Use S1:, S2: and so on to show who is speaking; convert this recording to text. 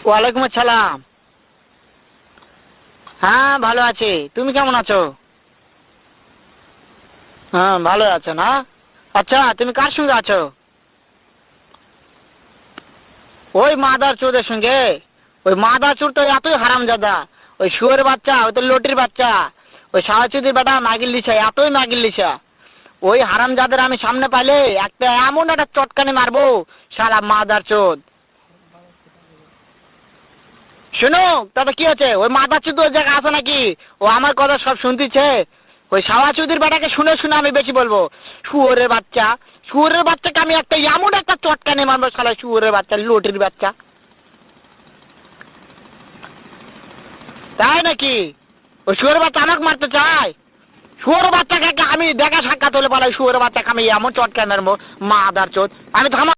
S1: ওয়ালাইকুম আসসালাম। হ্যাঁ ভালো আছি, তুমি কেমন আছো? হ্যাঁ ভালো আছো না? আচ্ছা তুমি কার সঙ্গে আছো? ওই মাদার চোদের সঙ্গে। ওই মাদার চোর তো এতই হারামজাদা। ওই শুয়োরের বাচ্চা, ওই তো লটির বাচ্চা, ওই সাওয়াচুদির বেটা মাগিল লিসা, এতই মাগিল লিসা। ওই হারামজাদের আমি সামনে পাইলে একটা এমন একটা চটকানি মারবো, শালা মাদার চোদ। শোনো, তাতে কি আছে? ওই মাদার চোদ ওই জায়গায় আছে নাকি? ও আমার কথা সব শুনতিছে। ওই সাওয়াচুদির বেটাকে শুনে শুনে আমি বেশি বলবো। শুয়োরের বাচ্চা, শুয়োরের বাচ্চাকে আমি একটা এমন একটা চটকানি মারবো, শালা শুয়োরের বাচ্চা, লটির বাচ্চা। তাই নাকি? ওই শুয়োরের বাচ্চা আমাকে মারতে চায়? শুয়োরের বাচ্চাকে আমি দেখা সাক্ষাৎ হলে পালাই, শুয়োরের বাচ্চাকে আমি এমন চটকানি মারবো, মাদার চোদ। আমি থামা।